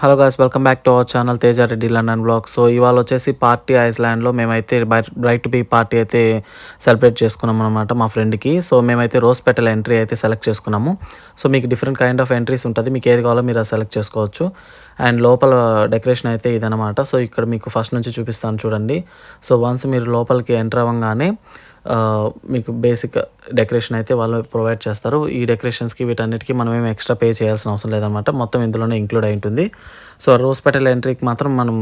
Hello guys, welcome back to our channel Teja Reddy London blog. So ఇవాళ వచ్చేసి party ఐస్లాండ్లో మేమైతే bright to be party అయితే celebrate చేసుకున్నాం అనమాట మా ఫ్రెండ్కి. సో మేమైతే రోజ్ పెటల్ ఎంట్రీ అయితే సెలెక్ట్ చేసుకున్నాము. సో మీకు డిఫరెంట్ కైండ్ ఆఫ్ ఎంట్రీస్ ఉంటుంది, మీకు ఏది కావాలో మీరు సెలెక్ట్ చేసుకోవచ్చు. అండ్ లోపల డెకరేషన్ అయితే ఇదనమాట. సో ఇక్కడ మీకు ఫస్ట్ నుంచి చూపిస్తాను చూడండి. సో వన్స్ మీరు లోపలికి ఎంటర్ అవ్వగానే మీకు బేసిక్ డెకరేషన్ అయితే వాళ్ళు ప్రొవైడ్ చేస్తారు. ఈ డెకరేషన్స్కి వీటన్నిటికీ మనం ఏమి ఎక్స్ట్రా పే చేయాల్సిన అవసరం లేదనమాట, మొత్తం ఇందులోనే ఇంక్లూడ్ అయి ఉంటుంది. సో రోజ్ పెటల్ ఎంట్రీకి మాత్రం మనం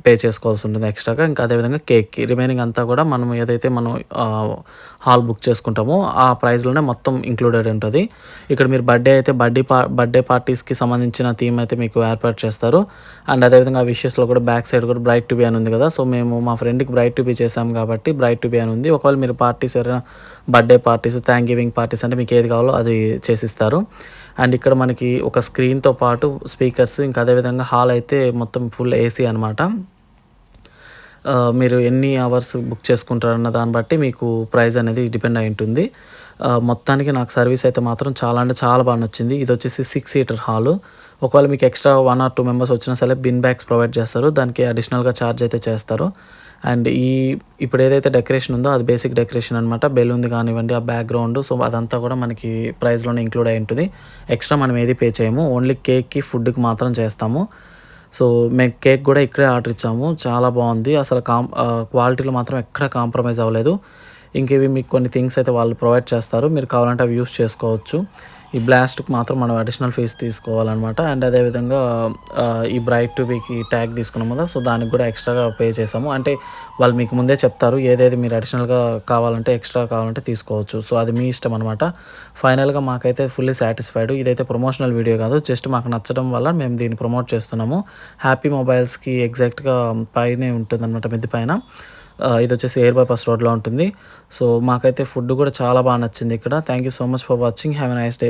పే చేసుకోవాల్సి ఉంటుంది ఎక్స్ట్రాగా. ఇంకా అదేవిధంగా కేక్కి రిమైనింగ్ అంతా కూడా మనం ఏదైతే మనం హాల్ బుక్ చేసుకుంటామో ఆ ప్రైస్లోనే మొత్తం ఇంక్లూడెడ్ ఉంటుంది. ఇక్కడ మీరు బర్త్డే అయితే బర్త్డే పార్టీస్కి సంబంధించిన థీమ్ అయితే మీకు ఏర్పాటు చేస్తారు. అండ్ అదేవిధంగా ఆ విషెస్లో కూడా బ్యాక్ సైడ్ కూడా బ్రైట్ టు బీ అని ఉంది కదా. సో మేము మా ఫ్రెండ్కి బ్రైట్ టు బీ చేసాం కాబట్టి బ్రైట్ టు బీ అని ఉంది. ఒకవేళ మీరు పార్టీస్ ఎవరైనా birthday parties, thank giving parties అంటే మీకు ఏది కావాలో అది చేసిస్తారు. అండ్ ఇక్కడ మనకి ఒక స్క్రీన్తో పాటు స్పీకర్స్, ఇంకా అదేవిధంగా హాల్ అయితే మొత్తం ఫుల్ ఏసీ అనమాట. మీరు ఎన్ని అవర్స్ బుక్ చేసుకుంటారన్న దాన్ని బట్టి మీకు ప్రైస్ అనేది డిపెండ్ అయి ఉంటుంది. మొత్తానికి నాకు సర్వీస్ అయితే మాత్రం చాలా అంటే చాలా బాగా నచ్చింది. ఇది వచ్చేసి 6 సీటర్ హాలు. ఒకవేళ మీకు ఎక్స్ట్రా 1 or 2 మెంబర్స్ వచ్చినా సరే బిన్ బ్యాగ్స్ ప్రొవైడ్ చేస్తారు, దానికి అడిషనల్గా ఛార్జ్ అయితే చేస్తారు. అండ్ ఇప్పుడు ఏదైతే డెకరేషన్ ఉందో అది బేసిక్ డెకరేషన్ అనమాట. బెలూన్ కానివ్వండి, ఆ బ్యాక్గ్రౌండ్, సో అదంతా కూడా మనకి ప్రైస్లోనే ఇంక్లూడ్ అయి ఉంటుంది. ఎక్స్ట్రా మనం ఏది పే చేయము, ఓన్లీ కేక్కి ఫుడ్కి మాత్రం చేస్తాము. సో మేము కేక్ కూడా ఇక్కడే ఆర్డర్ ఇచ్చాము, చాలా బాగుంది అసలు. క్వాలిటీలో మాత్రం ఎక్కడ కాంప్రమైజ్ అవ్వలేదు. ఇంక ఇవి మీకు కొన్ని థింగ్స్ అయితే వాళ్ళు ప్రొవైడ్ చేస్తారు, మీరు కావాలంటే అవి యూస్ చేసుకోవచ్చు. ఈ బ్లాస్ట్కి మాత్రం మనం అడిషనల్ ఫీజు తీసుకోవాలన్నమాట. అండ్ అదేవిధంగా ఈ బ్రైట్ టు బీకి ట్యాగ్ తీసుకున్నాం కదా, సో దానికి కూడా ఎక్స్ట్రాగా పే చేసాము. అంటే వాళ్ళు మీకు ముందే చెప్తారు ఏదేది మీరు అడిషనల్గా కావాలంటే ఎక్స్ట్రా కావాలంటే తీసుకోవచ్చు. సో అది మీ ఇష్టం అనమాట. ఫైనల్గా మాకైతే ఫుల్లీ సాటిస్ఫైడ్. ఇదైతే ప్రమోషనల్ వీడియో కాదు, జస్ట్ మాకు నచ్చడం వల్ల మేము దీన్ని ప్రమోట్ చేస్తున్నాము. హ్యాపీ మొబైల్స్కి ఎగ్జాక్ట్గా పైనే ఉంటుంది అనమాట, మిద్ది పైన. ఇది వచ్చేసి ఎయిర్ బైపాస్ రోడ్లో ఉంటుంది. సో మాకైతే ఫుడ్ కూడా చాలా బాగా నచ్చింది ఇక్కడ. Thank you so much for watching. Have a nice day.